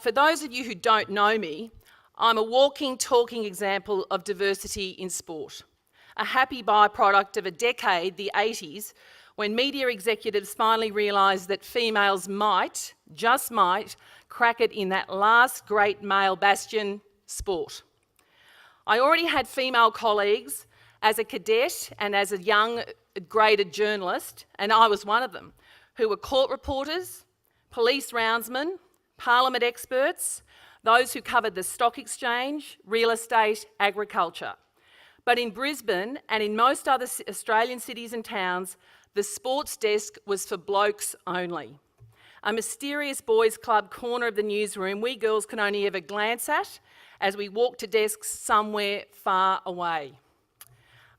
But for those of you who don't know me, I'm a walking, talking example of diversity in sport. A happy byproduct of a decade, the 80s, when media executives finally realised that females might, just might, crack it in that last great male bastion, sport. I already had female colleagues as a cadet and as a young graded journalist, and I was one of them, who were court reporters, police roundsmen, parliament experts, those who covered the stock exchange, real estate, agriculture. But in Brisbane and in most other Australian cities and towns, the sports desk was for blokes only. A mysterious boys' club corner of the newsroom we girls could only ever glance at as we walked to desks somewhere far away.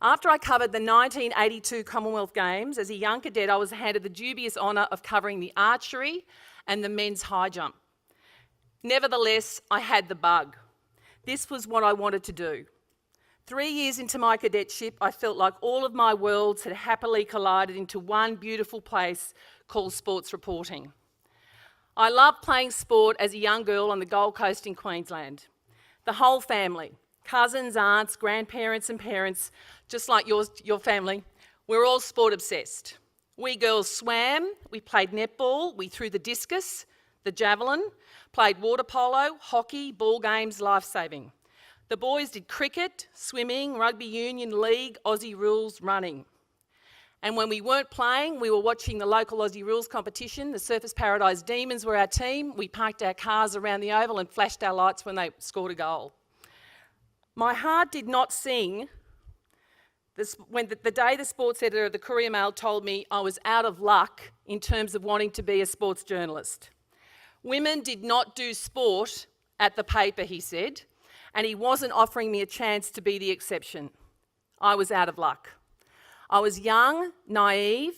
After I covered the 1982 Commonwealth Games, as a young cadet, I was handed the dubious honour of covering the archery and the men's high jump. Nevertheless, I had the bug. This was what I wanted to do. 3 years into my cadetship, I felt like all of my worlds had happily collided into one beautiful place called sports reporting. I loved playing sport as a young girl on the Gold Coast in Queensland. The whole family, cousins, aunts, grandparents and parents, just like your family, we're all sport obsessed. We girls swam, we played netball, we threw the discus, the javelin, played water polo, hockey, ball games, life-saving. The boys did cricket, swimming, rugby union, league, Aussie rules, running. And when we weren't playing, we were watching the local Aussie rules competition. The Surfers Paradise Demons were our team. We parked our cars around the oval and flashed our lights when they scored a goal. My heart did not sing when the day the sports editor of the Courier Mail told me I was out of luck in terms of wanting to be a sports journalist. Women did not do sport at the paper, he said, and he wasn't offering me a chance to be the exception. I was out of luck. I was young, naive,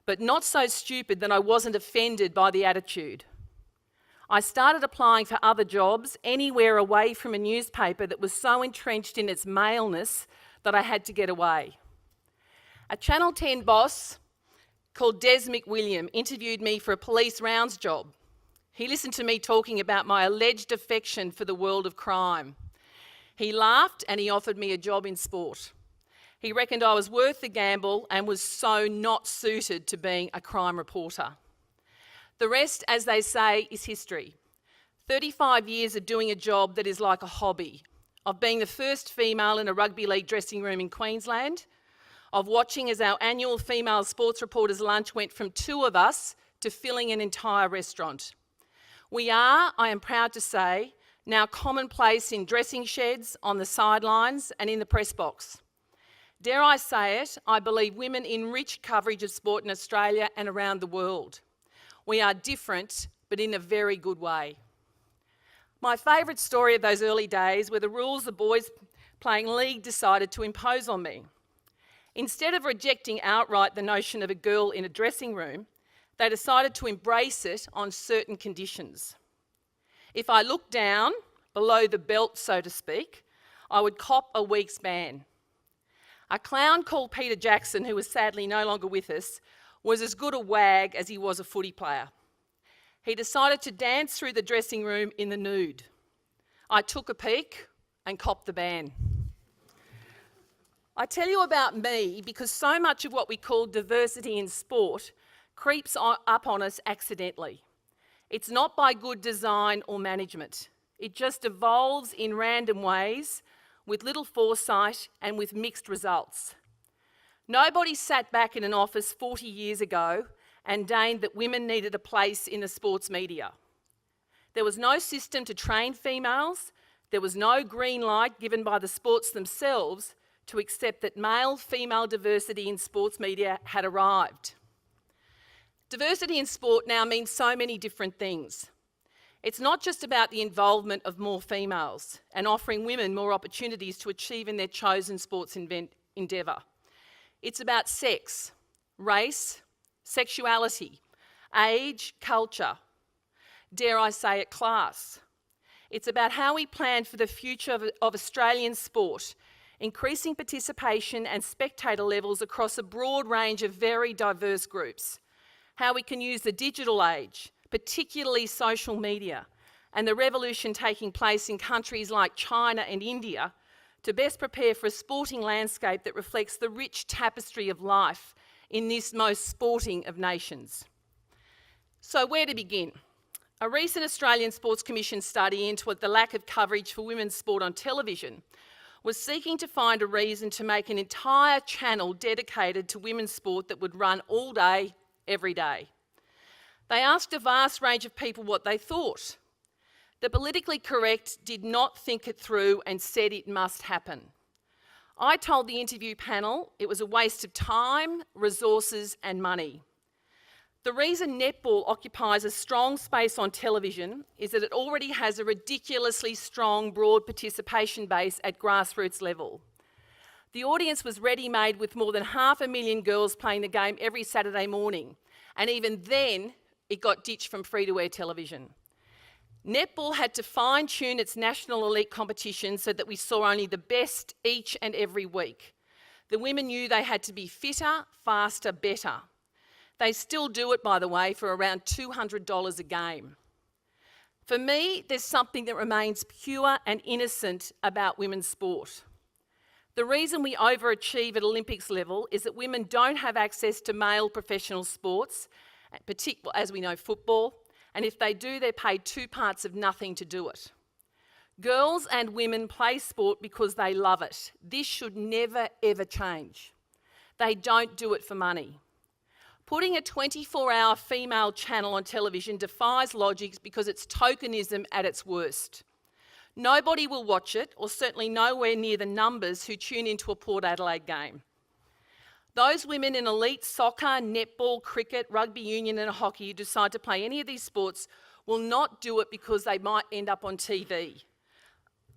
but not so stupid that I wasn't offended by the attitude. I started applying for other jobs anywhere away from a newspaper that was so entrenched in its maleness that I had to get away. A Channel 10 boss called Des McWilliam interviewed me for a police rounds job. He listened to me talking about my alleged affection for the world of crime. He laughed and he offered me a job in sport. He reckoned I was worth the gamble and was so not suited to being a crime reporter. The rest, as they say, is history. 35 years of doing a job that is like a hobby, of being the first female in a rugby league dressing room in Queensland, of watching as our annual female sports reporters lunch went from 2 of us to filling an entire restaurant. We are, I am proud to say, now commonplace in dressing sheds, on the sidelines and in the press box. Dare I say it, I believe women enrich coverage of sport in Australia and around the world. We are different, but in a very good way. My favourite story of those early days were the rules the boys playing league decided to impose on me. Instead of rejecting outright the notion of a girl in a dressing room, they decided to embrace it on certain conditions. If I looked down, below the belt, so to speak, I would cop a week's ban. A clown called Peter Jackson, who was sadly no longer with us, was as good a wag as he was a footy player. He decided to dance through the dressing room in the nude. I took a peek and copped the ban. I tell you about me because so much of what we call diversity in sport creeps up on us accidentally. It's not by good design or management. It just evolves in random ways, with little foresight and with mixed results. Nobody sat back in an office 40 years ago and deigned that women needed a place in the sports media. There was no system to train females. There was no green light given by the sports themselves to accept that male-female diversity in sports media had arrived. Diversity in sport now means so many different things. It's not just about the involvement of more females and offering women more opportunities to achieve in their chosen sports endeavour. It's about sex, race, sexuality, age, culture, dare I say it, class. It's about how we plan for the future of Australian sport, increasing participation and spectator levels across a broad range of very diverse groups. How we can use the digital age, particularly social media, and the revolution taking place in countries like China and India to best prepare for a sporting landscape that reflects the rich tapestry of life in this most sporting of nations. So where to begin? A recent Australian Sports Commission study into the lack of coverage for women's sport on television was seeking to find a reason to make an entire channel dedicated to women's sport that would run all day, every day. They asked a vast range of people what they thought. The politically correct did not think it through and said it must happen. I told the interview panel it was a waste of time, resources and money. The reason netball occupies a strong space on television is that it already has a ridiculously strong, broad participation base at grassroots level. The audience was ready-made with more than 500,000 girls playing the game every Saturday morning, and even then it got ditched from free-to-air television. Netball had to fine-tune its national elite competition so that we saw only the best each and every week. The women knew they had to be fitter, faster, better. They still do it, by the way, for around $200 a game. For me, there's something that remains pure and innocent about women's sport. The reason we overachieve at Olympics level is that women don't have access to male professional sports, particularly, as we know, football, and if they do, they're paid 2 parts of nothing to do it. Girls and women play sport because they love it. This should never, ever change. They don't do it for money. Putting a 24-hour female channel on television defies logic because it's tokenism at its worst. Nobody will watch it, or certainly nowhere near the numbers who tune into a Port Adelaide game. Those women in elite soccer, netball, cricket, rugby union and hockey who decide to play any of these sports will not do it because they might end up on TV.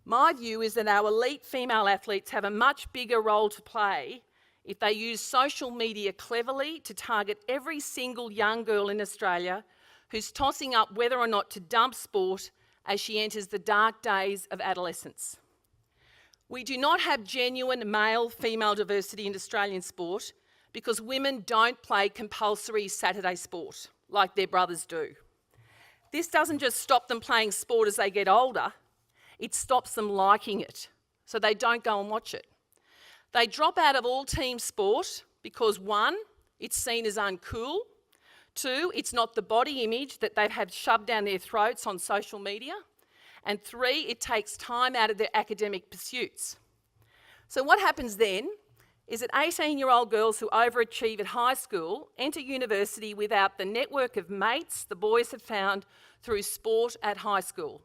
My view is that our elite female athletes have a much bigger role to play if they use social media cleverly to target every single young girl in Australia who's tossing up whether or not to dump sport as she enters the dark days of adolescence. We do not have genuine male-female diversity in Australian sport because women don't play compulsory Saturday sport like their brothers do. This doesn't just stop them playing sport as they get older, it stops them liking it, so they don't go and watch it. They drop out of all team sport because 1, it's seen as uncool, 2, it's not the body image that they've had shoved down their throats on social media, and 3, it takes time out of their academic pursuits. So what happens then is that 18-year-old girls who overachieve at high school enter university without the network of mates the boys have found through sport at high school.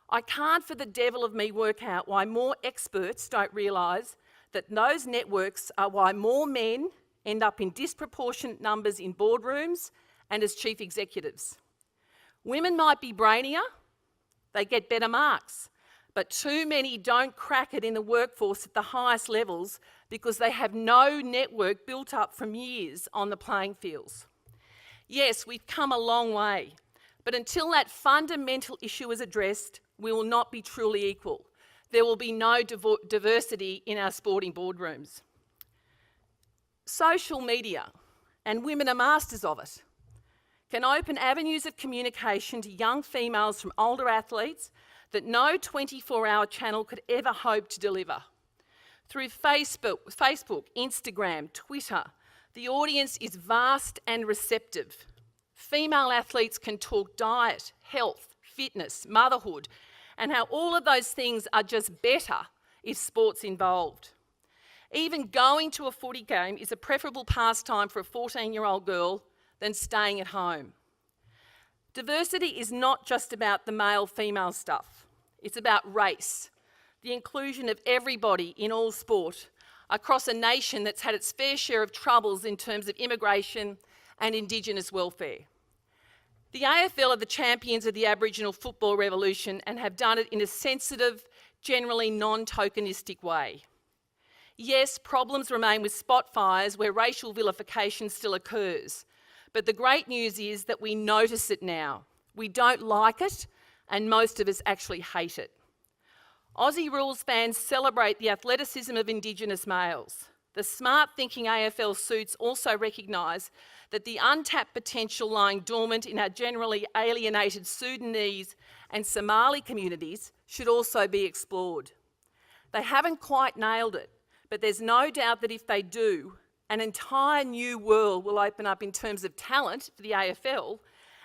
I can't for the devil of me work out why more experts don't realise that those networks are why more men end up in disproportionate numbers in boardrooms and as chief executives. Women might be brainier, they get better marks, but too many don't crack it in the workforce at the highest levels because they have no network built up from years on the playing fields. Yes, we've come a long way, but until that fundamental issue is addressed, we will not be truly equal. There will be no diversity in our sporting boardrooms. Social media, and women are masters of it, can open avenues of communication to young females from older athletes that no 24-hour channel could ever hope to deliver. Through Facebook, Instagram, Twitter, the audience is vast and receptive. Female athletes can talk diet, health, fitness, motherhood, and how all of those things are just better if sport's involved. Even going to a footy game is a preferable pastime for a 14-year-old girl than staying at home. Diversity is not just about the male-female stuff. It's about race, the inclusion of everybody in all sport across a nation that's had its fair share of troubles in terms of immigration and Indigenous welfare. The AFL are the champions of the Aboriginal football revolution and have done it in a sensitive, generally non-tokenistic way. Yes, problems remain with spot fires where racial vilification still occurs, but the great news is that we notice it now. We don't like it, and most of us actually hate it. Aussie rules fans celebrate the athleticism of Indigenous males, the smart-thinking AFL suits also recognise that the untapped potential lying dormant in our generally alienated Sudanese and Somali communities should also be explored. They haven't quite nailed it, but there's no doubt that if they do, an entire new world will open up in terms of talent for the AFL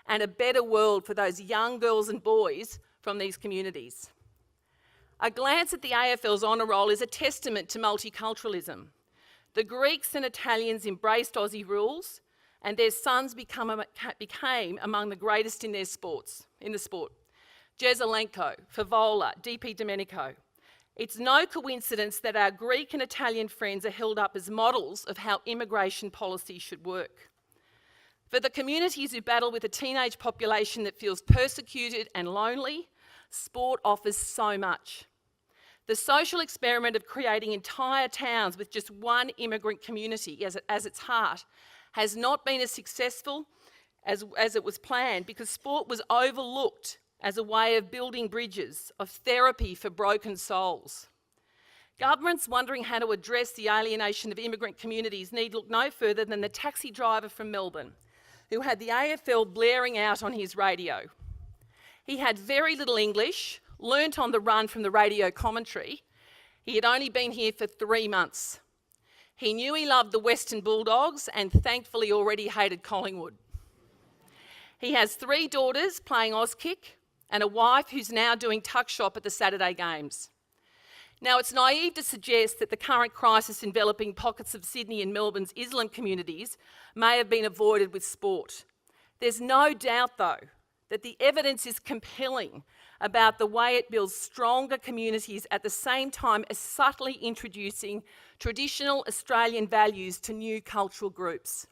and a better world for those young girls and boys from these communities. A glance at the AFL's honour roll is a testament to multiculturalism. The Greeks and Italians embraced Aussie rules, and their sons became among the greatest in the sport. Jesaulenko, Favola, DP Domenico. It's no coincidence that our Greek and Italian friends are held up as models of how immigration policy should work. For the communities who battle with a teenage population that feels persecuted and lonely, sport offers so much. The social experiment of creating entire towns with just one immigrant community as its heart has not been as successful as it was planned because sport was overlooked as a way of building bridges, of therapy for broken souls. Governments wondering how to address the alienation of immigrant communities need look no further than the taxi driver from Melbourne, who had the AFL blaring out on his radio. He had very little English, learnt on the run from the radio commentary. He had only been here for 3 months. He knew he loved the Western Bulldogs and thankfully already hated Collingwood. He has 3 daughters playing Auskick and a wife who's now doing tuck shop at the Saturday games. Now, it's naive to suggest that the current crisis enveloping pockets of Sydney and Melbourne's Islam communities may have been avoided with sport. There's no doubt, though, that the evidence is compelling about the way it builds stronger communities at the same time as subtly introducing traditional Australian values to new cultural groups.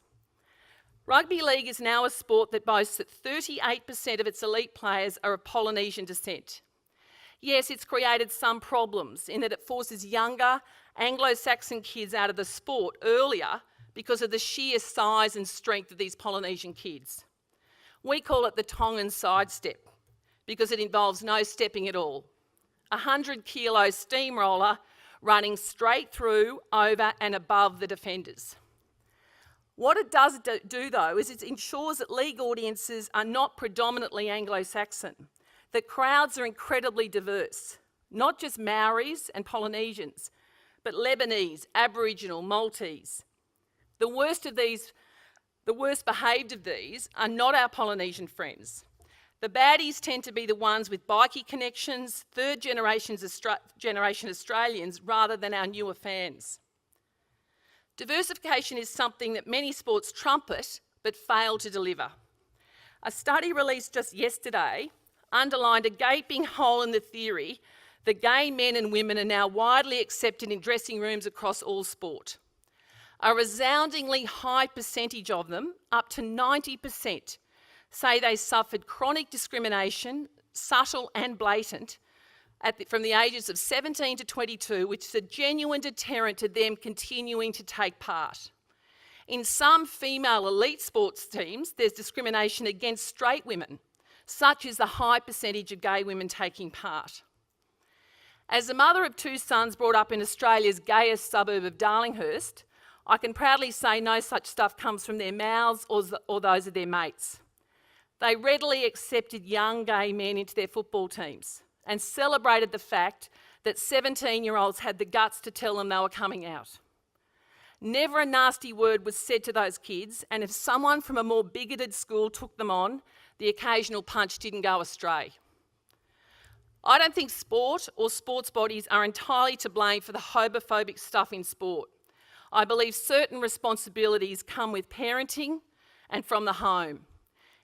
Rugby league is now a sport that boasts that 38% of its elite players are of Polynesian descent. Yes, it's created some problems in that it forces younger Anglo-Saxon kids out of the sport earlier because of the sheer size and strength of these Polynesian kids. We call it the Tongan sidestep because it involves no stepping at all. 100-kilo steamroller running straight through, over and above the defenders. What it does do though is it ensures that league audiences are not predominantly Anglo-Saxon, that crowds are incredibly diverse, not just Maoris and Polynesians, but Lebanese, Aboriginal, Maltese. The worst behaved of these are not our Polynesian friends. The baddies tend to be the ones with bikie connections, third-generation Australians, rather than our newer fans. Diversification is something that many sports trumpet but fail to deliver. A study released just yesterday underlined a gaping hole in the theory that gay men and women are now widely accepted in dressing rooms across all sport. A resoundingly high percentage of them, up to 90%, say they suffered chronic discrimination, subtle and blatant, from the ages of 17 to 22, which is a genuine deterrent to them continuing to take part. In some female elite sports teams, there's discrimination against straight women, such is the high percentage of gay women taking part. As the mother of 2 sons brought up in Australia's gayest suburb of Darlinghurst, I can proudly say no such stuff comes from their mouths or those of their mates. They readily accepted young gay men into their football teams and celebrated the fact that 17-year-olds had the guts to tell them they were coming out. Never a nasty word was said to those kids, and if someone from a more bigoted school took them on, the occasional punch didn't go astray. I don't think sport or sports bodies are entirely to blame for the homophobic stuff in sport. I believe certain responsibilities come with parenting and from the home.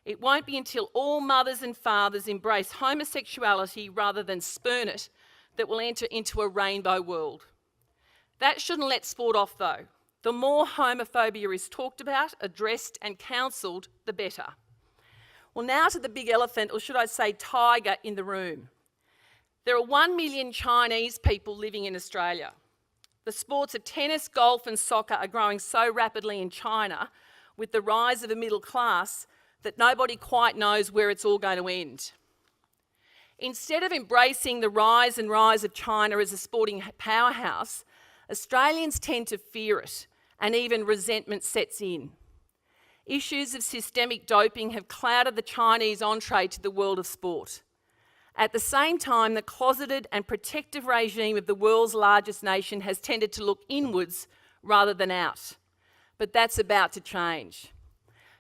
It won't be until all mothers and fathers embrace homosexuality rather than spurn it that we'll enter into a rainbow world. That shouldn't let sport off though. The more homophobia is talked about, addressed and counselled, the better. Well, now to the big elephant, or should I say tiger, in the room. There are 1 million Chinese people living in Australia. The sports of tennis, golf and soccer are growing so rapidly in China with the rise of a middle class that nobody quite knows where it's all going to end. Instead of embracing the rise of China as a sporting powerhouse, Australians tend to fear it, and even resentment sets in. Issues of systemic doping have clouded the Chinese entree to the world of sport. At the same time, the closeted and protective regime of the world's largest nation has tended to look inwards rather than out. But that's about to change.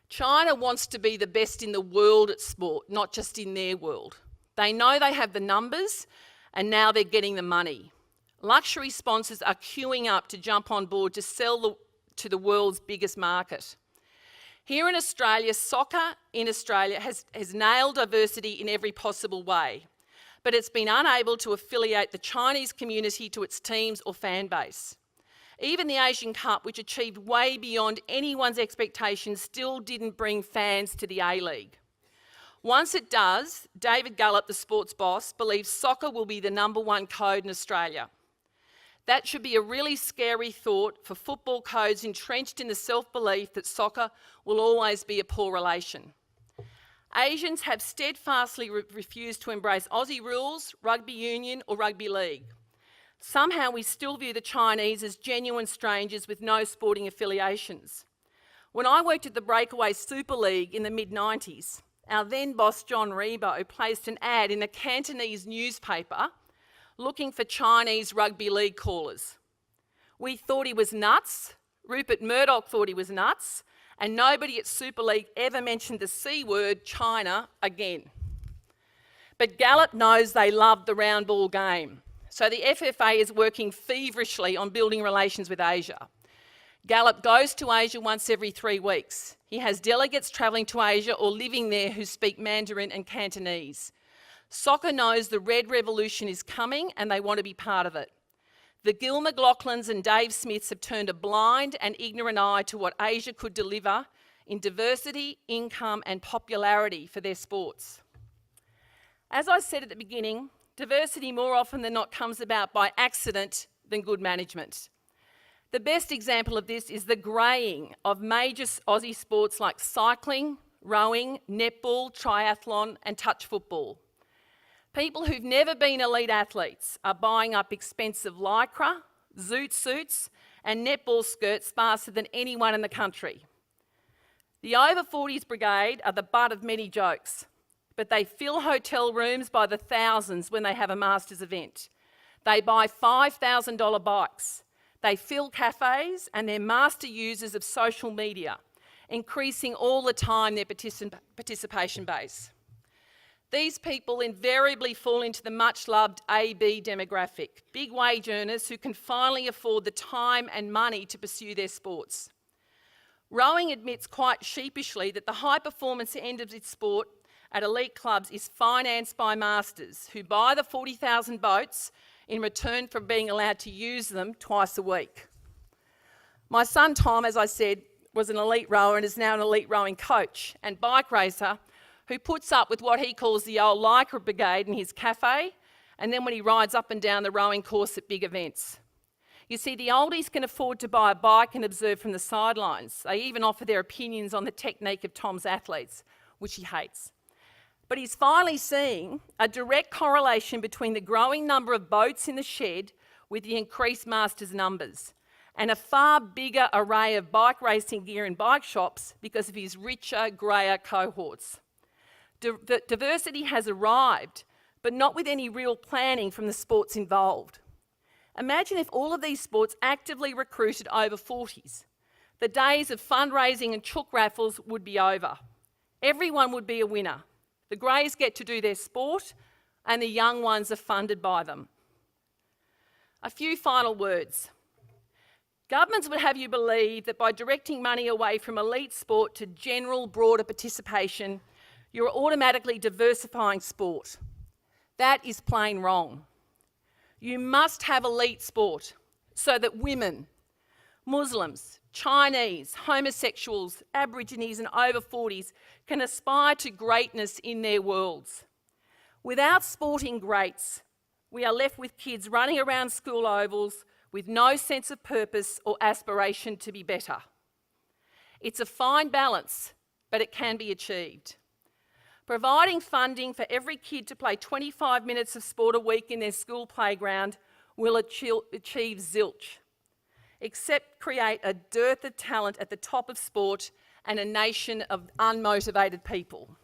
China wants to be the best in the world at sport, not just in their world. They know they have the numbers, and now they're getting the money. Luxury sponsors are queuing up to jump on board to sell to the world's biggest market. Here in Australia, soccer in Australia has nailed diversity in every possible way, but it's been unable to affiliate the Chinese community to its teams or fan base. Even the Asian Cup, which achieved way beyond anyone's expectations, still didn't bring fans to the A-League. Once it does, David Gallop, the sports boss, believes soccer will be the #1 code in Australia. That should be a really scary thought for football codes entrenched in the self-belief that soccer will always be a poor relation. Asians have steadfastly refused to embrace Aussie rules, rugby union or rugby league. Somehow we still view the Chinese as genuine strangers with no sporting affiliations. When I worked at the breakaway Super League in the mid-90s, our then boss John Rebo placed an ad in a Cantonese newspaper looking for Chinese rugby league callers. We thought he was nuts, Rupert Murdoch thought he was nuts, and nobody at Super League ever mentioned the C word, China, again. But Gallop knows they love the round ball game, so the FFA is working feverishly on building relations with Asia. Gallop goes to Asia once every 3 weeks. He has delegates travelling to Asia or living there who speak Mandarin and Cantonese. Soccer knows the Red Revolution is coming and they want to be part of it. The Gil McLaughlins and Dave Smiths have turned a blind and ignorant eye to what Asia could deliver in diversity, income and popularity for their sports. As I said at the beginning, diversity more often than not comes about by accident than good management. The best example of this is the greying of major Aussie sports like cycling, rowing, netball, triathlon and touch football. People who've never been elite athletes are buying up expensive lycra, zoot suits and netball skirts faster than anyone in the country. The over 40s brigade are the butt of many jokes, but they fill hotel rooms by the thousands when they have a Masters event. They buy $5,000 bikes. They fill cafes and they're master users of social media, increasing all the time their participation base. These people invariably fall into the much-loved AB demographic, big wage earners who can finally afford the time and money to pursue their sports. Rowing admits quite sheepishly that the high-performance end of its sport at elite clubs is financed by masters who buy the 40,000 boats in return for being allowed to use them twice a week. My son Tom, as I said, was an elite rower and is now an elite rowing coach and bike racer who puts up with what he calls the old lycra brigade in his cafe, and then when he rides up and down the rowing course at big events. You see, the oldies can afford to buy a bike and observe from the sidelines. They even offer their opinions on the technique of Tom's athletes, which he hates. But he's finally seeing a direct correlation between the growing number of boats in the shed with the increased masters numbers, and a far bigger array of bike racing gear in bike shops because of his richer, greyer cohorts. Diversity has arrived, but not with any real planning from the sports involved. Imagine if all of these sports actively recruited over 40s. The days of fundraising and chook raffles would be over. Everyone would be a winner. The greys get to do their sport and the young ones are funded by them. A few final words. Governments would have you believe that by directing money away from elite sport to general, broader participation, you're automatically diversifying sport. That is plain wrong. You must have elite sport so that women, Muslims, Chinese, homosexuals, Aborigines and over 40s can aspire to greatness in their worlds. Without sporting greats, we are left with kids running around school ovals with no sense of purpose or aspiration to be better. It's a fine balance, but it can be achieved. Providing funding for every kid to play 25 minutes of sport a week in their school playground will achieve zilch. except create a dearth of talent at the top of sport and a nation of unmotivated people.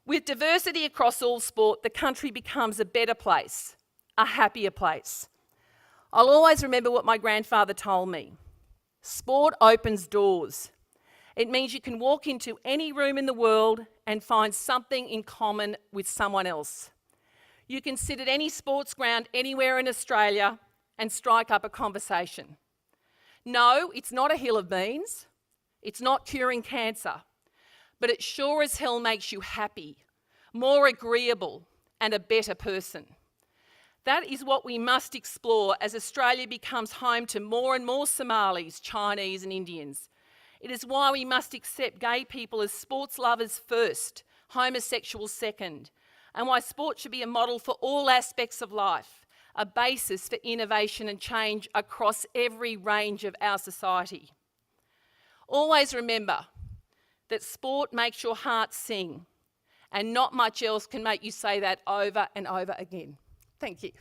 With diversity across all sport, the country becomes a better place, a happier place. I'll always remember what my grandfather told me. Sport opens doors. It means you can walk into any room in the world and find something in common with someone else. You can sit at any sports ground anywhere in Australia and strike up a conversation. No, it's not a hill of beans. It's not curing cancer. But it sure as hell makes you happy, more agreeable, and a better person. That is what we must explore as Australia becomes home to more and more Somalis, Chinese, and Indians. It is why we must accept gay people as sports lovers first, homosexuals second, and why sport should be a model for all aspects of life, a basis for innovation and change across every range of our society. Always remember that sport makes your heart sing, and not much else can make you say that over and over again. Thank you.